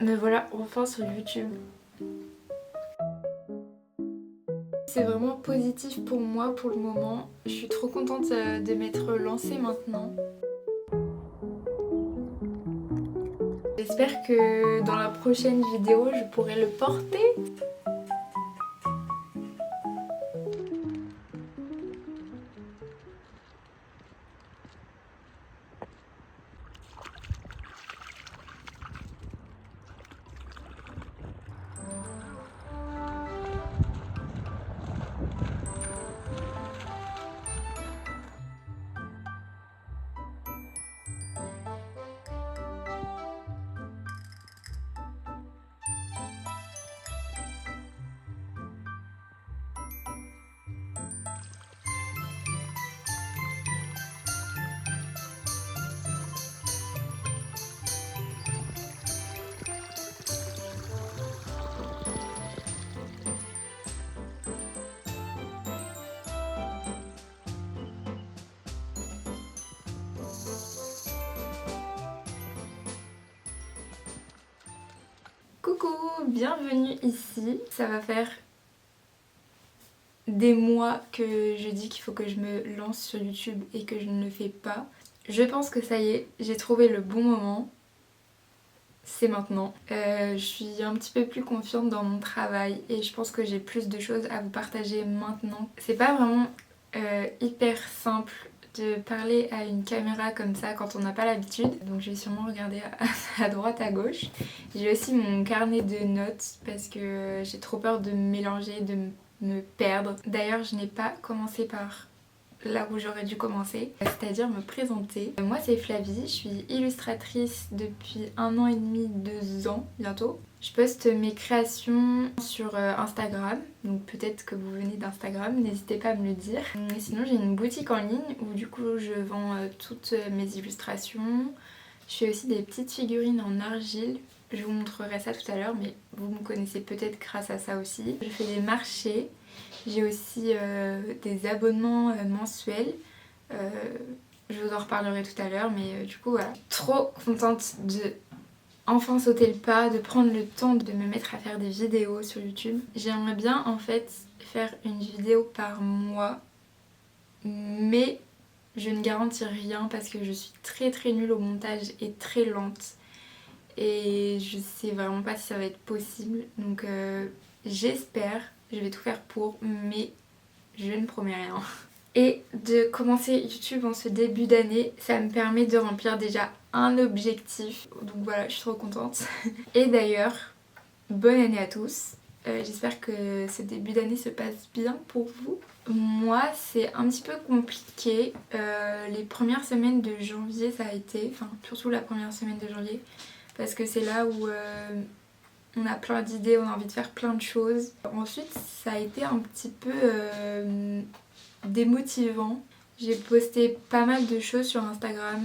Me voilà enfin sur YouTube. C'est vraiment positif pour moi pour le moment. Je suis trop contente de m'être lancée maintenant. J'espère que dans la prochaine vidéo, je pourrai le porter. Coucou, bienvenue ici. Ça va faire des mois que je dis qu'il faut que je me lance sur YouTube et que je ne le fais pas. Je pense que ça y est, j'ai trouvé le bon moment. C'est maintenant. Je suis un petit peu plus confiante dans mon travail et je pense que j'ai plus de choses à vous partager maintenant. C'est pas vraiment hyper simple de parler à une caméra comme ça quand on n'a pas l'habitude. Donc je vais sûrement regarder à droite, à gauche. J'ai aussi mon carnet de notes parce que j'ai trop peur de me mélanger, de me perdre. D'ailleurs, je n'ai pas commencé par là où j'aurais dû commencer, c'est-à-dire me présenter. Moi c'est Flavie, je suis illustratrice depuis 1 an et demi, 2 ans bientôt. Je poste mes créations sur Instagram, donc peut-être que vous venez d'Instagram, n'hésitez pas à me le dire. Et sinon j'ai une boutique en ligne où du coup je vends toutes mes illustrations. Je fais aussi des petites figurines en argile. Je vous montrerai ça tout à l'heure, mais vous me connaissez peut-être grâce à ça aussi. Je fais des marchés. J'ai aussi des abonnements mensuels. Je vous en reparlerai tout à l'heure, mais du coup voilà. Trop contente de enfin sauter le pas, de prendre le temps de me mettre à faire des vidéos sur YouTube. J'aimerais bien en fait faire une vidéo par mois, mais je ne garantis rien parce que je suis très nulle au montage et très lente. Et je sais vraiment pas si ça va être possible, donc j'espère, je vais tout faire pour, mais je ne promets rien. Et de commencer YouTube en ce début d'année, ça me permet de remplir déjà un objectif, donc voilà, je suis trop contente. Et d'ailleurs, bonne année à tous. J'espère que ce début d'année se passe bien pour vous. Moi, c'est un petit peu compliqué. Les premières semaines de janvier, ça a été, enfin surtout la première semaine de janvier, parce que c'est là où on a plein d'idées, on a envie de faire plein de choses. Ensuite, ça a été un petit peu démotivant. J'ai posté pas mal de choses sur Instagram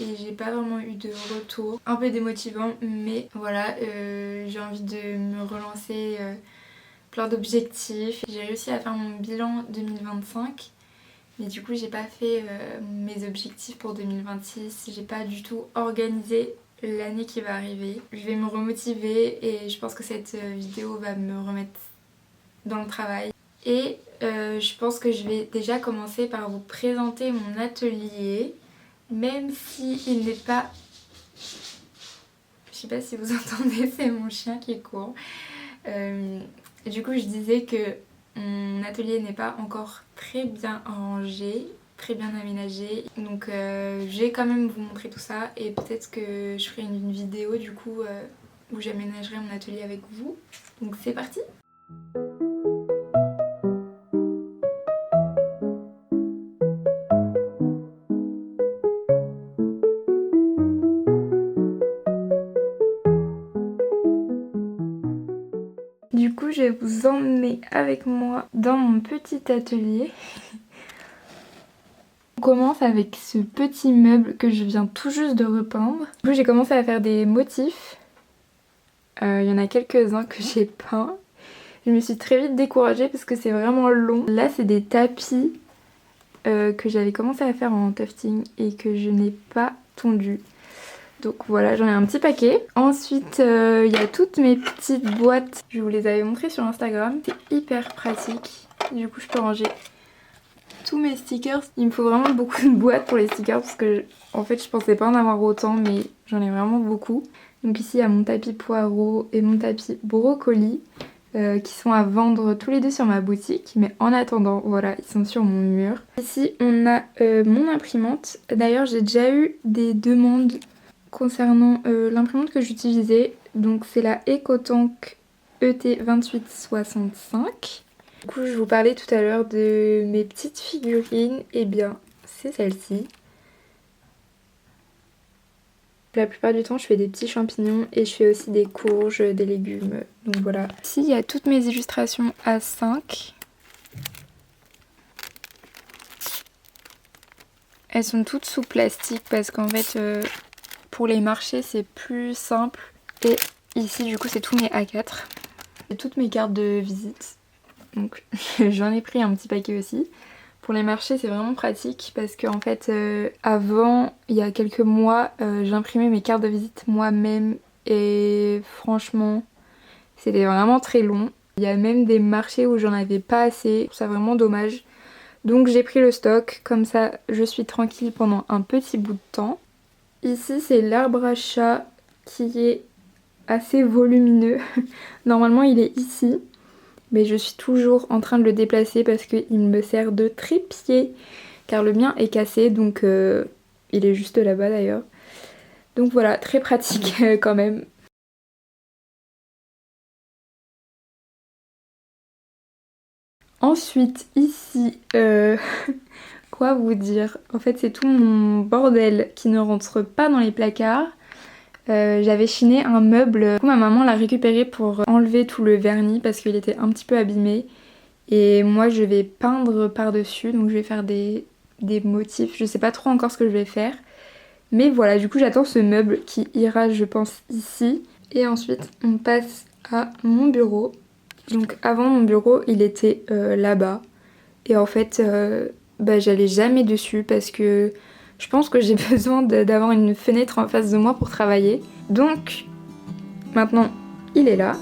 et j'ai pas vraiment eu de retour. Un peu démotivant, mais voilà, j'ai envie de me relancer plein d'objectifs. J'ai réussi à faire mon bilan 2025. Mais du coup j'ai pas fait mes objectifs pour 2026, j'ai pas du tout organisé l'année qui va arriver. Je vais me remotiver et je pense que cette vidéo va me remettre dans le travail. Et je pense que je vais déjà commencer par vous présenter mon atelier, même si il n'est pas... Je sais pas si vous entendez, c'est mon chien qui court. Du coup je disais que mon atelier n'est pas encore très bien rangé, très bien aménagé. Donc je vais quand même vous montrer tout ça et peut-être que je ferai une vidéo du coup où j'aménagerai mon atelier avec vous. Donc c'est parti! Du coup, je vais vous emmener avec moi dans mon petit atelier. On commence avec ce petit meuble que je viens tout juste de repeindre. Du coup, j'ai commencé à faire des motifs. Il y en a quelques-uns que j'ai peints. Je me suis très vite découragée parce que c'est vraiment long. Là, c'est des tapis que j'avais commencé à faire en tufting et que je n'ai pas tondu. Donc voilà, j'en ai un petit paquet. Ensuite, il y a toutes mes petites boîtes. Je vous les avais montrées sur Instagram. C'est hyper pratique. Du coup, je peux ranger tous mes stickers. Il me faut vraiment beaucoup de boîtes pour les stickers parce que en fait, je pensais pas en avoir autant, mais j'en ai vraiment beaucoup. Donc ici, il y a mon tapis poireau et mon tapis brocoli qui sont à vendre tous les deux sur ma boutique. Mais en attendant, voilà, ils sont sur mon mur. Ici, on a mon imprimante. D'ailleurs, j'ai déjà eu des demandes concernant l'imprimante que j'utilisais. Donc c'est la EcoTank ET2865. Du coup je vous parlais tout à l'heure de mes petites figurines. Et bien c'est celle-ci. La plupart du temps je fais des petits champignons et je fais aussi des courges, des légumes. Donc voilà. Ici il y a toutes mes illustrations A5. Elles sont toutes sous plastique parce qu'en fait pour les marchés c'est plus simple. Et ici du coup c'est tous mes A4. C'est toutes mes cartes de visite. Donc j'en ai pris un petit paquet aussi. Pour les marchés c'est vraiment pratique parce qu'en fait avant, il y a quelques mois, j'imprimais mes cartes de visite moi-même et franchement c'était vraiment très long. Il y a même des marchés où j'en avais pas assez, je trouve ça vraiment dommage. Donc j'ai pris le stock, comme ça je suis tranquille pendant un petit bout de temps. Ici c'est l'arbre à chat qui est assez volumineux. Normalement il est ici, mais je suis toujours en train de le déplacer parce qu'il me sert de trépied, car le mien est cassé, donc il est juste là-bas d'ailleurs. Donc voilà, très pratique quand même. Ensuite ici, quoi vous dire? En fait c'est tout mon bordel qui ne rentre pas dans les placards. J'avais chiné un meuble, du coup ma maman l'a récupéré pour enlever tout le vernis parce qu'il était un petit peu abîmé. Et moi je vais peindre par-dessus, donc je vais faire des motifs, je sais pas trop encore ce que je vais faire. Mais voilà, du coup j'attends ce meuble qui ira je pense ici. Et ensuite on passe à mon bureau. Donc avant mon bureau il était là-bas. Et en fait j'allais jamais dessus parce que je pense que j'ai besoin d'avoir une fenêtre en face de moi pour travailler. Donc maintenant il est là.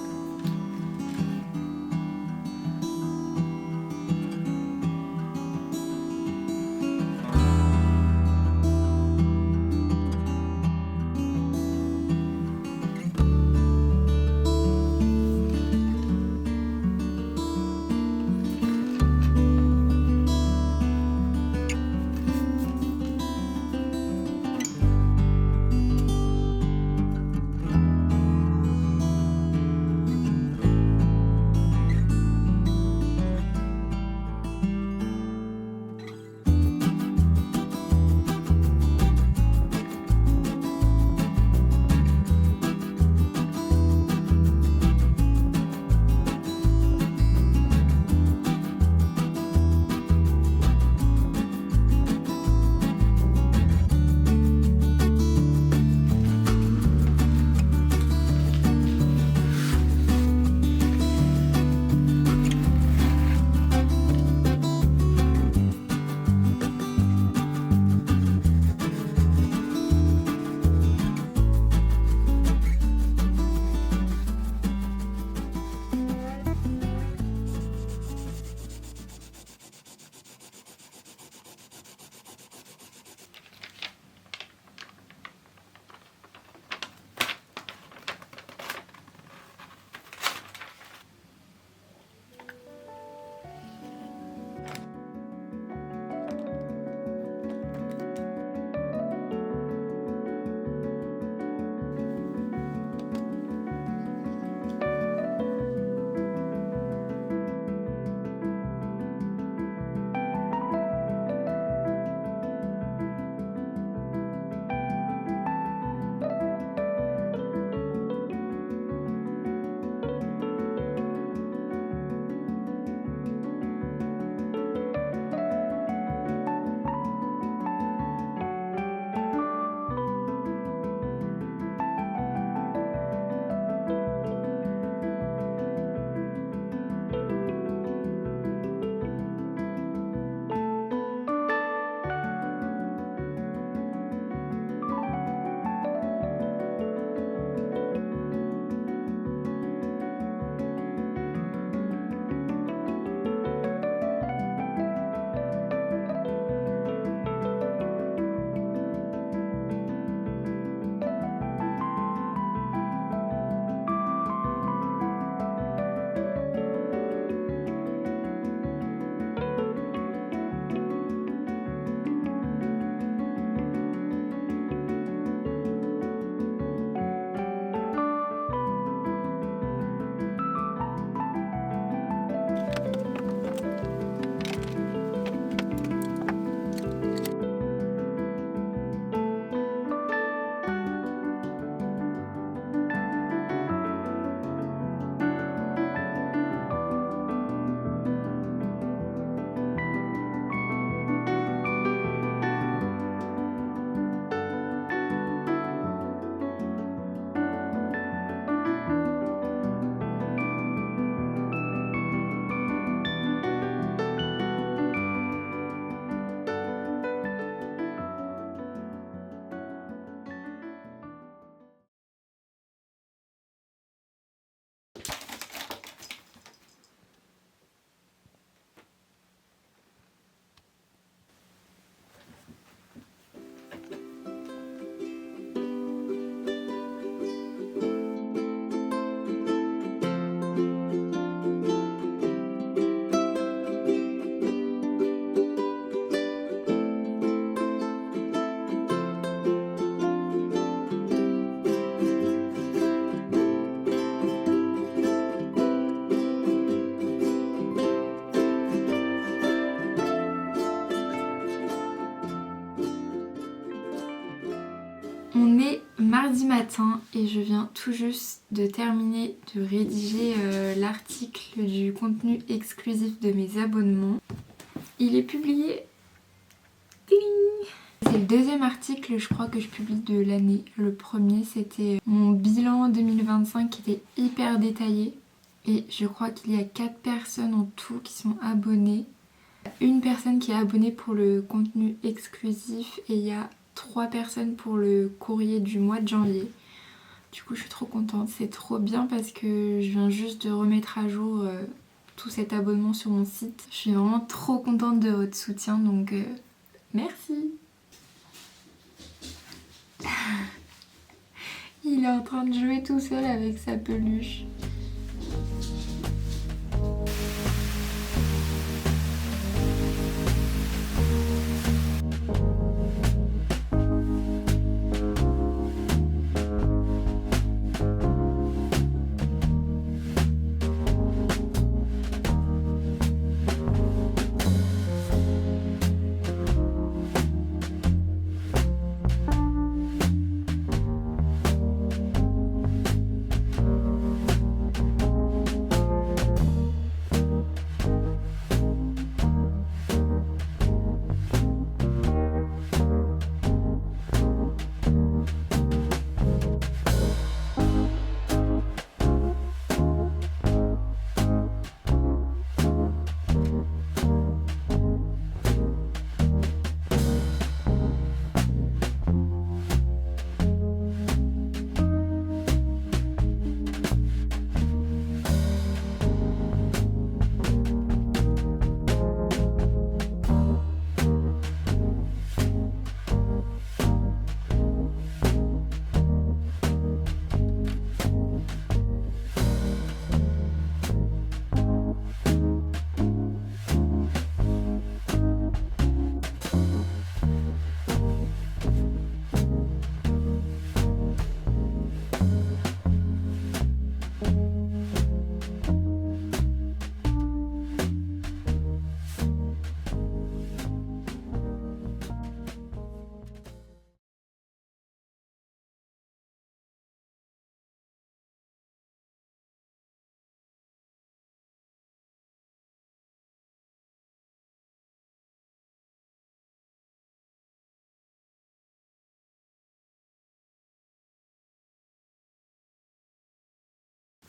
viens tout juste de terminer de rédiger l'article du contenu exclusif de mes abonnements. Il est publié. C'est le deuxième article, je crois, que je publie de l'année. Le premier, c'était mon bilan 2025 qui était hyper détaillé. Et je crois qu'il y a 4 personnes en tout qui sont abonnées. Une personne qui est abonnée pour le contenu exclusif et il y a 3 personnes pour le courrier du mois de janvier. Du coup, je suis trop contente. C'est trop bien parce que je viens juste de remettre à jour tout cet abonnement sur mon site. Je suis vraiment trop contente de votre soutien, donc merci. Il est en train de jouer tout seul avec sa peluche.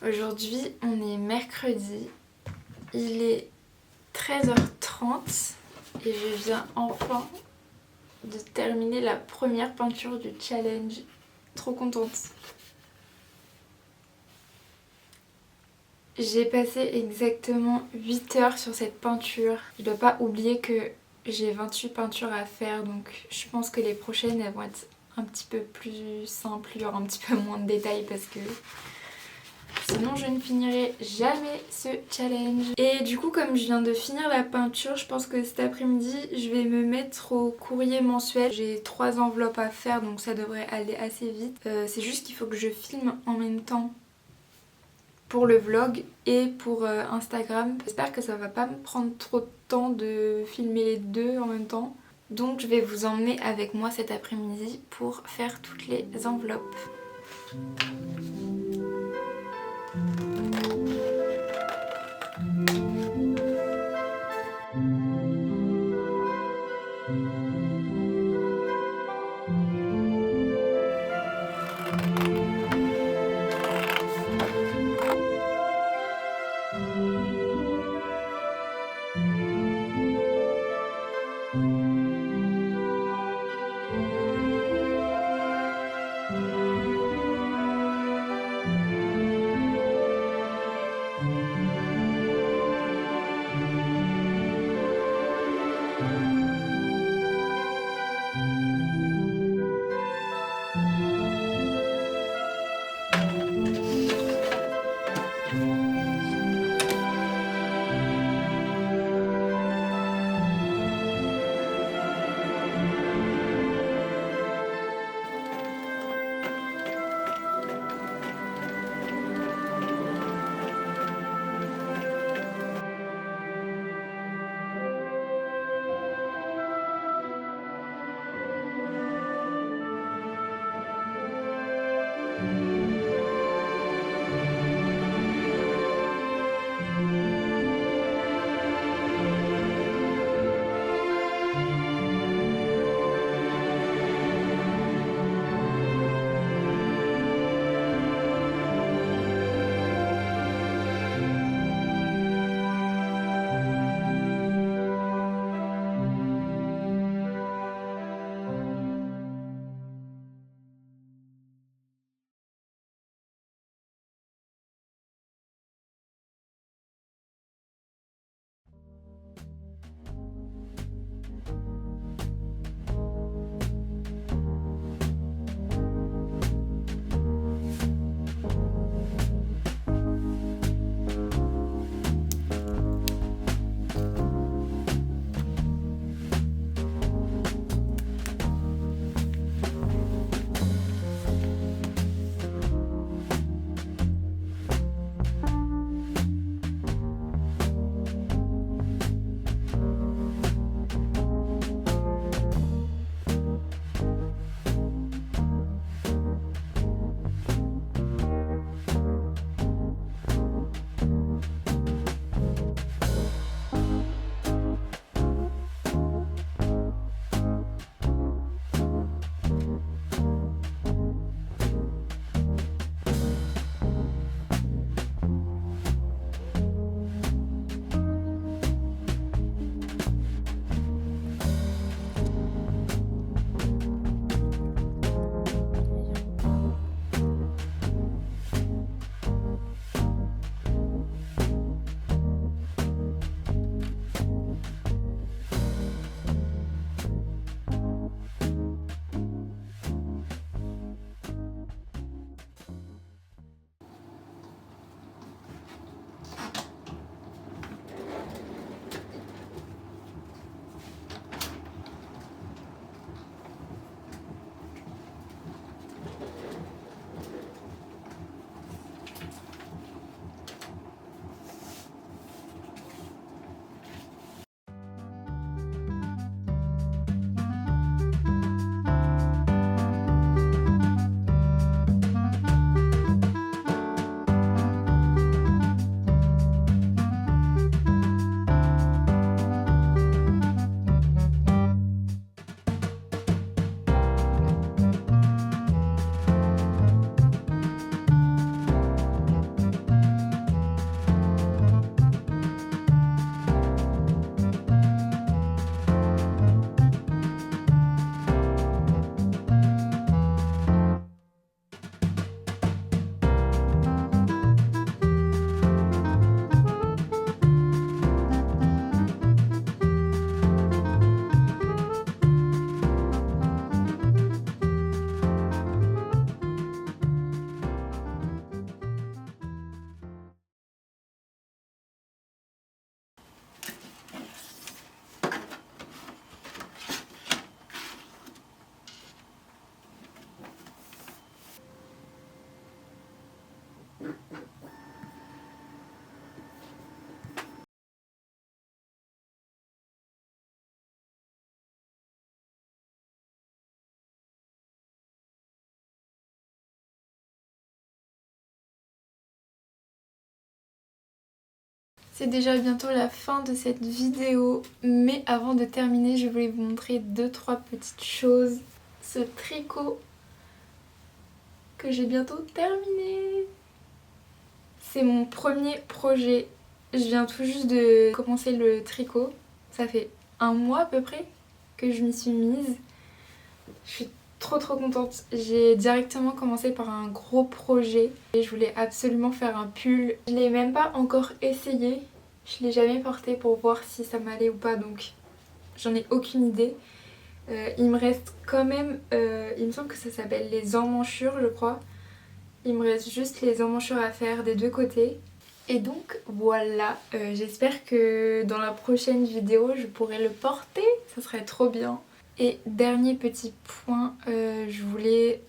Aujourd'hui, on est mercredi, il est 13h30 et je viens enfin de terminer la première peinture du challenge. Trop contente. J'ai passé exactement 8 heures sur cette peinture. Je dois pas oublier que j'ai 28 peintures à faire, donc je pense que les prochaines elles vont être un petit peu plus simples, il y aura un petit peu moins de détails parce que sinon je ne finirai jamais ce challenge. Et du coup, comme je viens de finir la peinture, je pense que cet après-midi je vais me mettre au courrier mensuel. J'ai 3 enveloppes à faire, donc ça devrait aller assez vite. C'est juste qu'il faut que je filme en même temps pour le vlog et pour Instagram. J'espère que ça va pas me prendre trop de temps de filmer les deux en même temps. Donc je vais vous emmener avec moi cet après-midi pour faire toutes les enveloppes. C'est déjà bientôt la fin de cette vidéo, mais avant de terminer, je voulais vous montrer 2-3 petites choses. Ce tricot que j'ai bientôt terminé. C'est mon premier projet. Je viens tout juste de commencer le tricot. Ça fait 1 mois à peu près que je m'y suis mise. Je suis trop contente. J'ai directement commencé par un gros projet et je voulais absolument faire un pull. Je l'ai même pas encore essayé. Je l'ai jamais porté pour voir si ça m'allait ou pas, donc j'en ai aucune idée. Il me reste quand même, il me semble que ça s'appelle les emmanchures je crois. Il me reste juste les emmanchures à faire des 2 côtés. Et donc voilà, j'espère que dans la prochaine vidéo je pourrai le porter, ça serait trop bien. Et dernier petit point, je voulais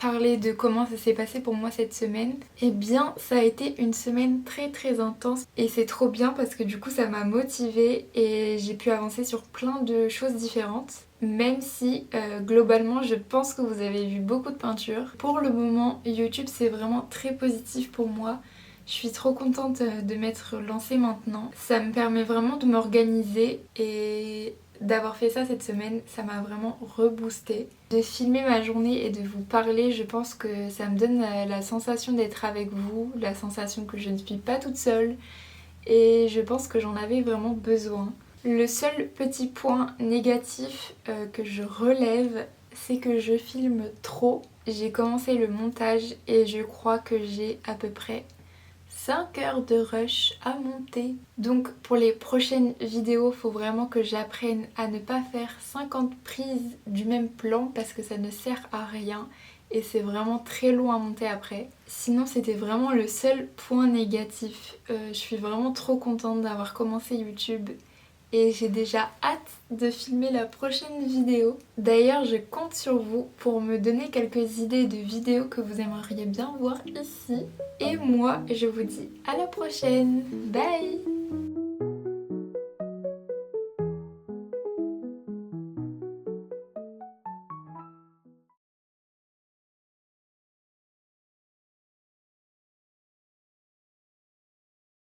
parler de comment ça s'est passé pour moi cette semaine. Eh bien ça a été une semaine très intense et c'est trop bien parce que du coup ça m'a motivée et j'ai pu avancer sur plein de choses différentes. Même si globalement je pense que vous avez vu beaucoup de peintures. Pour le moment YouTube c'est vraiment très positif pour moi. Je suis trop contente de m'être lancée maintenant. Ça me permet vraiment de m'organiser et d'avoir fait ça cette semaine, ça m'a vraiment reboosté. De filmer ma journée et de vous parler, je pense que ça me donne la sensation d'être avec vous, la sensation que je ne suis pas toute seule et je pense que j'en avais vraiment besoin. Le seul petit point négatif que je relève, c'est que je filme trop. J'ai commencé le montage et je crois que j'ai à peu près 5 heures de rush à monter. Donc pour les prochaines vidéos, faut vraiment que j'apprenne à ne pas faire 50 prises du même plan parce que ça ne sert à rien et c'est vraiment très long à monter après. Sinon c'était vraiment le seul point négatif. Je suis vraiment trop contente d'avoir commencé YouTube et j'ai déjà hâte de filmer la prochaine vidéo. D'ailleurs je compte sur vous pour me donner quelques idées de vidéos que vous aimeriez bien voir ici. Et moi je vous dis à la prochaine. Bye!